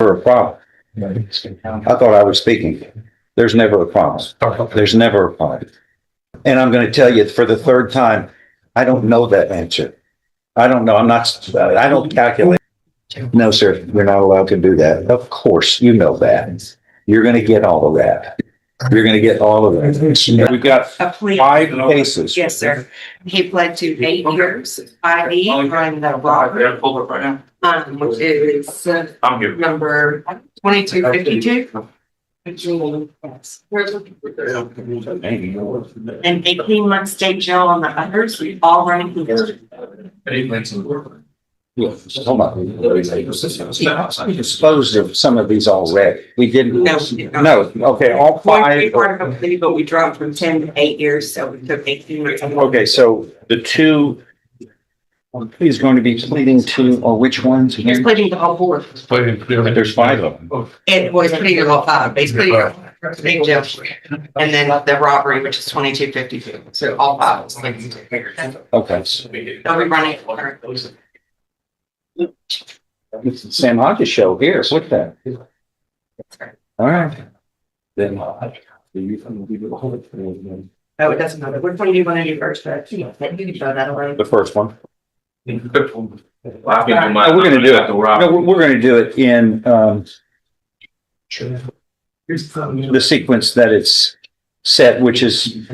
never a problem. I thought I was speaking. There's never a problem. There's never a problem. And I'm going to tell you for the third time, I don't know that answer. I don't know. I don't calculate. No, sir, you're not allowed to do that. Of course, you know that. You're going to get all of that. You're going to get all of that. We've got A plea. 5 cases. Yes, sir. He pled to 8 years, IE on the robbery, which is number 2252. And 18 months state jail on the others, all running. Yes, hold on. We disposed of some of these already. We didn't. No. Okay, all Going to be 5. part of a plea, but we dropped from 10 to 8 years, so we took 18 months. Okay, so the 2, he's going to be pleading to, or which ones? He's pleading the whole board. There's 5 of them. It was pleading the whole 5, basically, big jail. And then the robbery, which is 2252. So all 5 is pleading. Okay. They'll be running for. It's the Sam Hodges show here. What's that? All right. Then. Oh, it doesn't matter. Which one do you want to do first? You can show that already. The first one. We're We're going to do it. No, we're going to do it in the sequence that it's set, which is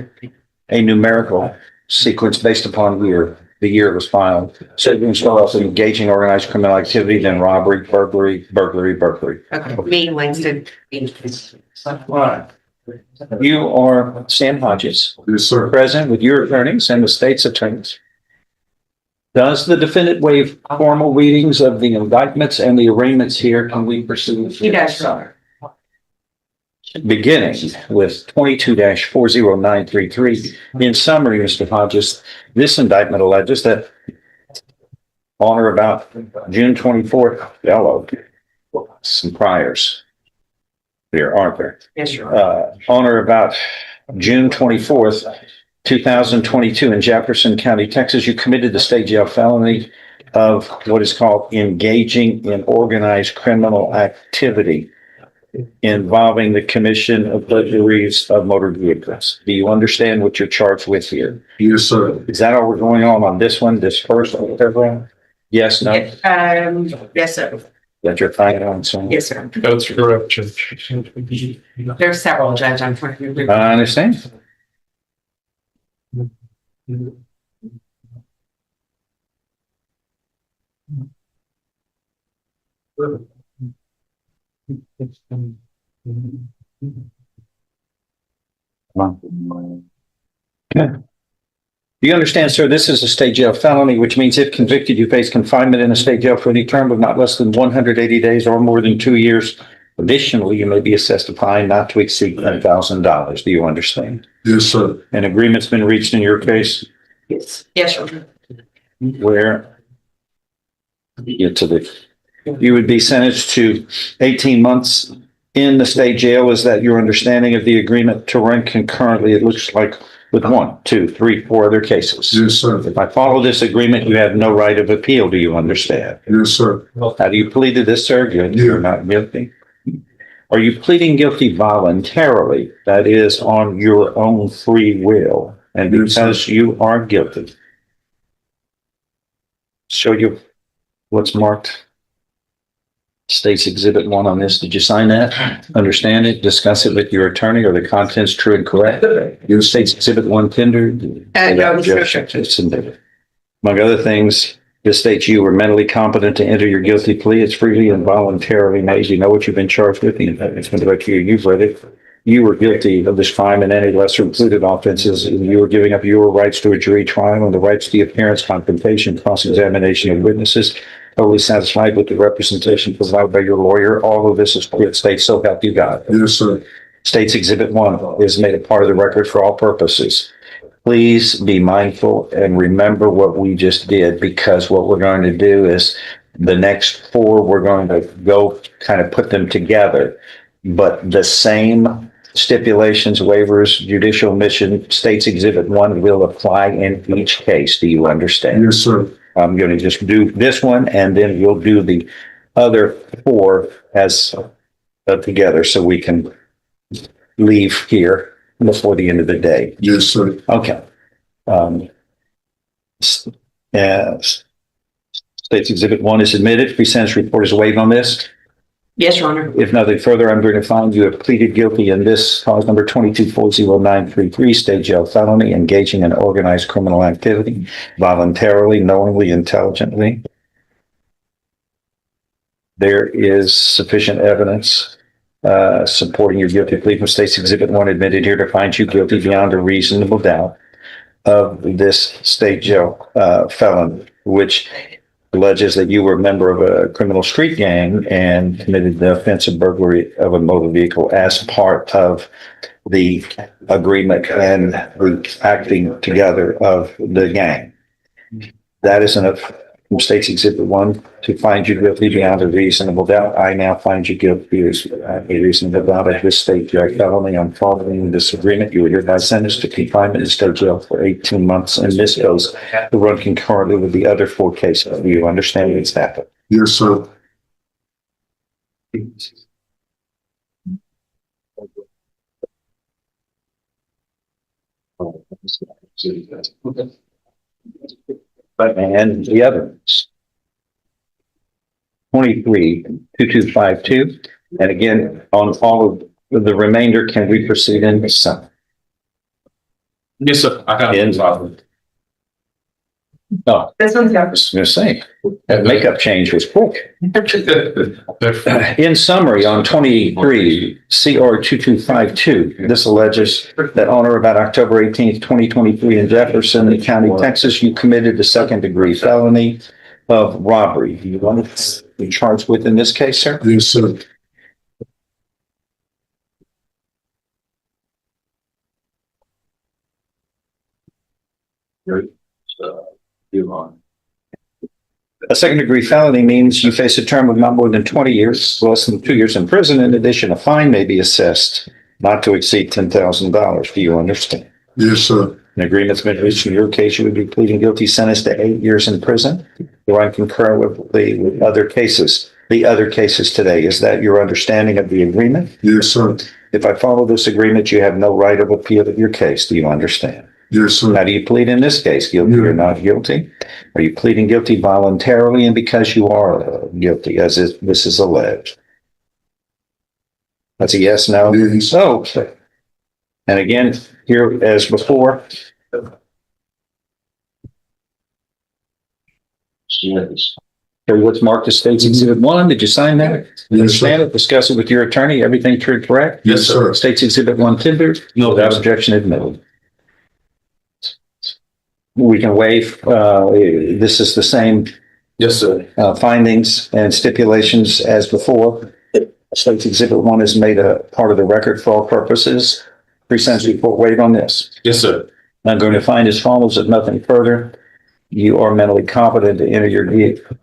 a numerical sequence based upon the year it was filed. So we can start off with engaging organized criminal activity, then robbery, burglary. Okay, me, Winston. All right. You are Sam Hodges, Yes, sir. present with your attorneys and the state's attorneys. Does the defendant waive formal readings of the indictments and the arraignments here? Can we pursue? He does, sir. Beginning with 22-40933. In summary, Mr. Hodges, this indictment alleges that on or about June 24th, hello, some priors there, aren't there? Yes, sir. On or about June 24th, 2022 in Jefferson County, Texas, you committed the state jail felony of what is called engaging in organized criminal activity involving the commission of burglaries of motor vehicles. Do you understand what you're charged with here? Yes, sir. Is that all we're going on this one, this first one, everyone? Yes, no? Yes, sir. That you're finding on, so? Yes, sir. That's correct, Judge. There's several, Judge. I'm trying to. I understand. Do you understand, sir, this is a state jail felony, which means if convicted, you face confinement in a state jail for any term of not less than 180 days or more than 2 years. Additionally, you may be assessed a fine not to exceed $10,000. Do you understand? Yes, sir. An agreement's been reached in your case Yes. Yes, sir. where you would be sentenced to 18 months in the state jail. Is that your understanding of the agreement to run concurrently? It looks like with 1, 2, 3, 4 other cases. Yes, sir. If I follow this agreement, you have no right of appeal. Do you understand? Yes, sir. How do you plead to this, sir? You're Yeah. not guilty. Are you pleading guilty voluntarily? That is on your own free will. And Yes, sir. because you are guilty. Show you what's marked. State's Exhibit 1 on this. Did you sign that? Understand it? Discuss it with your attorney? Are the contents true and correct? Your State's Exhibit 1 tendered? No, Mr. Chair. It's submitted. Among other things, this states you were mentally competent to enter your guilty plea. It's freely and voluntarily made. You know what you've been charged with. The indictment's been read to you. You've read it. You were guilty of this crime and any lesser included offenses. You were giving up your rights to a jury trial and the rights to the appearance, confrontation, cross-examination of witnesses. Totally satisfied with the representation provided by your lawyer. All of this is clear. States, so help you God. Yes, sir. State's Exhibit 1 is made a part of the record for all purposes. Please be mindful and remember what we just did, because what we're going to do is the next 4, we're going to go kind of put them together. But the same stipulations, waivers, judicial mission, State's Exhibit 1 will apply in each case. Do you understand? Yes, sir. I'm going to just do this one and then we'll do the other four as together so we can leave here before the end of the day. Yes, sir. Okay. Yes. State's Exhibit 1 is admitted. Pre-sentence report is waived on this. Yes, Your Honor. If nothing further, I'm going to find you have pleaded guilty in this cause number 2240933, state jail felony, engaging in organized criminal activity, voluntarily, knowingly, intelligently. There is sufficient evidence supporting your guilty plea from State's Exhibit 1 admitted here to find you guilty beyond a reasonable doubt of this state jail felony, which alleges that you were a member of a criminal street gang and committed the offense of burglary of a motor vehicle as part of the agreement and the acting together of the gang. That is enough from State's Exhibit 1 to find you guilty beyond a reasonable doubt. I now find you guilty as a reasonable doubt of this state jail felony. I'm following this agreement. You were hereby sentenced to confinement in state jail for 18 months, and this goes to run concurrently with the other 4 cases. Do you understand what's happened? Yes, sir. And the others. 232252. And again, on all of the remainder, can we proceed in some? Yes, sir. I got it. Oh, This one's I was going to say, that makeup change was quick. In summary, on 23 CR 2252, this alleges that on or about October 18th, 2023 in Jefferson County, Texas, you committed a second-degree felony of robbery. Do you want to be charged with in this case, sir? Yes, sir. A second-degree felony means you face a term of not more than 20 years, less than 2 years in prison. In addition, a fine may be assessed not to exceed $10,000. Do you understand? Yes, sir. An agreement's been reached in your case. You would be pleading guilty, sentenced to 8 years in prison. You are concurrent with other cases. The other cases today. Is that your understanding of the agreement? Yes, sir. If I follow this agreement, you have no right of appeal of your case. Do you understand? Yes, sir. How do you plead in this case? Guilty or not guilty? Are you pleading guilty voluntarily and because you are guilty, as this is alleged? That's a yes, no? Yes. Okay. And again, here as before. Okay, what's marked as State's Exhibit 1? Did you sign that? Yes, Understand sir. it? Discuss it with your attorney. Everything true, correct? Yes, sir. State's Exhibit 1 tendered? No, Without yes. objection admitted. We can waive, this is the same Yes, sir. findings and stipulations as before. State's Exhibit 1 is made a part of the record for all purposes. Pre-sentence report waived on this. Yes, sir. I'm going to find as follows, if nothing further. You are mentally competent to enter your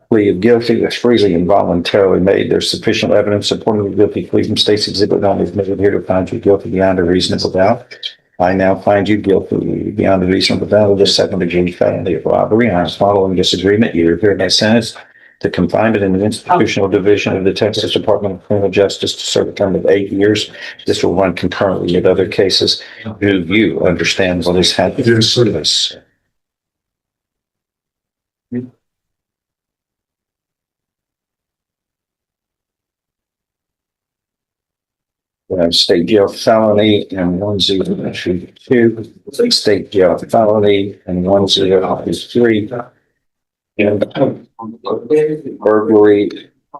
plea of guilty that's freely and voluntarily made. There's sufficient evidence supporting the guilty plea from State's Exhibit 1 is admitted here to find you guilty beyond a reasonable doubt. I now find you guilty beyond a reasonable doubt of the second-degree felony of robbery. I am following this agreement. You are hereby sentenced to confinement in the institutional division of the Texas Department of Criminal Justice to serve a term of 8 years. This will run concurrently with other cases. Do you understand what is happening? Yes, sir. This? State jail felony and 1022, state jail felony and 1023, and burglary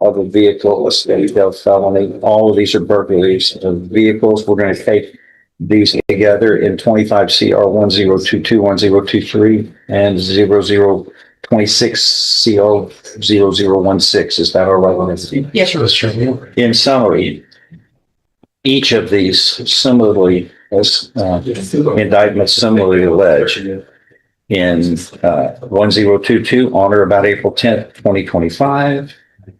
of a vehicle, a state jail felony. All of these are burglaries of vehicles. We're going to take these together in 25 CR 1022, 1023, and 0026 CR 0016. Is that all right? Yes, sir. In summary, each of these similarly, as indictments similarly allege, in 1022, on or about April 10th, 2025,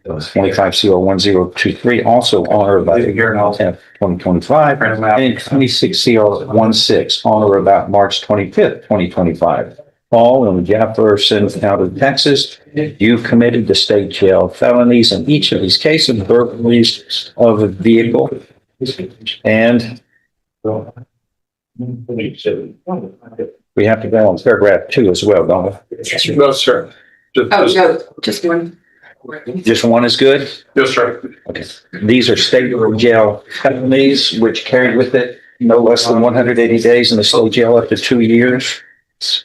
25 CR 1023, also on or about April 10th, 2025, and 26 CR 16, on or about March 25th, 2025. all in Jefferson County, Texas. You've committed to state jail felonies in each of these cases, burglaries of a vehicle. And we have to go on paragraph 2 as well, don't we? No, sir. Just one. Just one is good? Yes, sir. Okay. These are state jail felonies, which carry with it no less than 180 days in the state jail up to 2 years.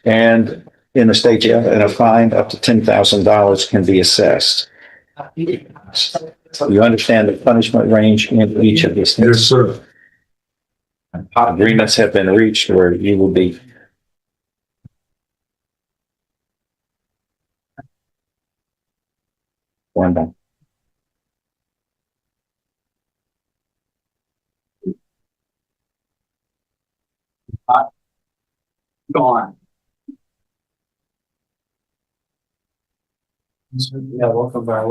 And in the state jail, and a fine up to $10,000 can be assessed. You understand the punishment range in each of these things? Yes, sir. Agreements have been reached where you will be. One down. Gone. Yeah, welcome back.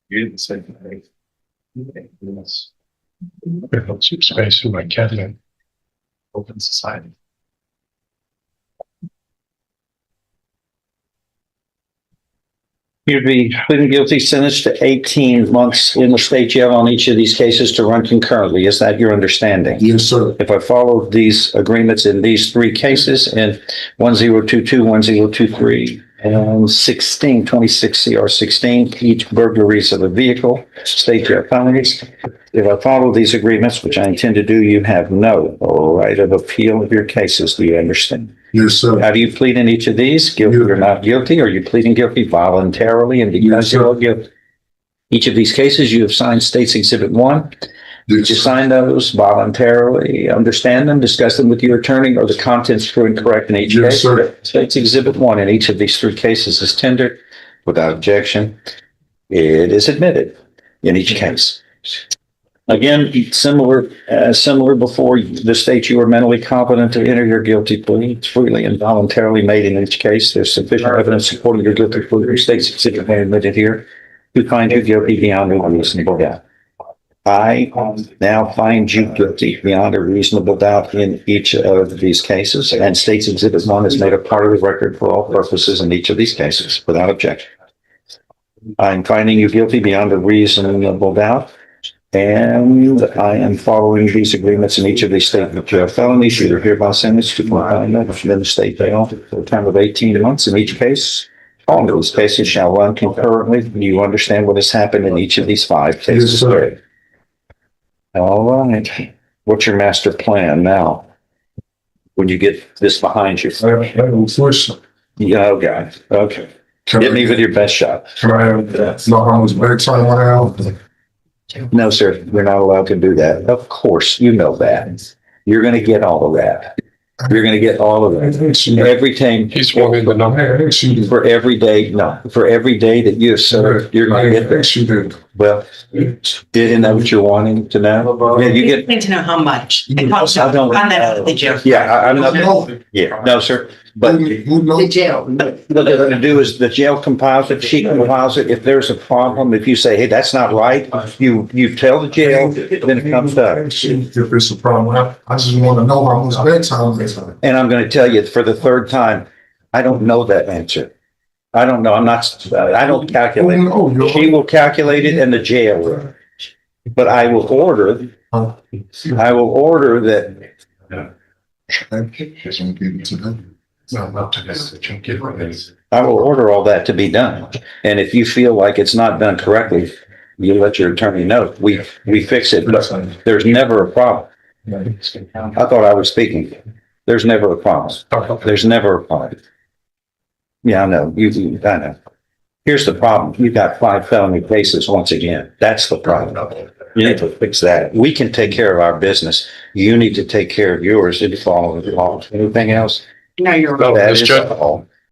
You didn't say that. Yes. Cheap space in my cabinet. Open society. You'd be pleading guilty, sentenced to 18 months in the state jail on each of these cases to run concurrently. Is that your understanding? Yes, sir. If I follow these agreements in these 3 cases, in 1022, 1023, and 26 CR 16, each burglaries of a vehicle, state jail felonies. If I follow these agreements, which I intend to do, you have no right of appeal of your cases. Do you understand? Yes, sir. How do you plead in each of these? Guilty or not guilty? Are you pleading guilty voluntarily and because you're guilty? Each of these cases, you have signed State's Exhibit 1. Did you sign those voluntarily, understand them, discuss them with your attorney, or the contents true and correct in each Yes, case? sir. State's Exhibit 1 in each of these 3 cases is tendered without objection. It is admitted in each case. Again, similar before the state, you are mentally competent to enter your guilty plea. It's freely and voluntarily made in each case. There's sufficient evidence supporting your guilty plea. Your State's Exhibit 1 admitted here to find you guilty beyond a reasonable doubt. I now find you guilty beyond a reasonable doubt in each of these cases, and State's Exhibit 1 is made a part of the record for all purposes in each of these cases without objection. I'm finding you guilty beyond a reasonable doubt, and I am following these agreements in each of these state jail felonies. You are hereby sentenced to confinement in the state jail for a time of 18 months in each case. All of these cases shall run concurrently. Do you understand what has happened in each of these 5 cases? Yes, sir. All right. What's your master plan now? When you get this behind you? Yeah, okay. Okay. Hit me with your best shot. Can I have no harmless bedtime around? No, sir. You're not allowed to do that. Of course, you know that. You're going to get all of that. You're going to get all of that. Every time. He's wanting the number. For every day, no. For every day that you serve, you're going to get this. Well, didn't know what you're wanting to know? Yeah, you get. Need to know how much. I don't- Find that out of the jail. Yeah, I'm not. Yeah, no, sir. But Who The knows? jail. what they're going to do is the jail compiles it, she compiles it. If there's a problem, if you say, hey, that's not right, you tell the jail, then it comes to us. If it's a problem, I just want to know how much bedtime is. And I'm going to tell you for the 3rd time, I don't know that answer. I don't know. I don't calculate. She will calculate it and the jail will. But I will order that. I will order all that to be done. And if you feel like it's not done correctly, you let your attorney know. We fix it, but there's never a problem. I thought I was speaking. There's never a problem. There's never a problem. Yeah, I know. I know. Here's the problem. You've got 5 felony cases once again. That's the problem. You need to fix that. We can take care of our business. You need to take care of yours. Did you follow the law? Anything else? No, you're. No, That Ms. is Judge. all.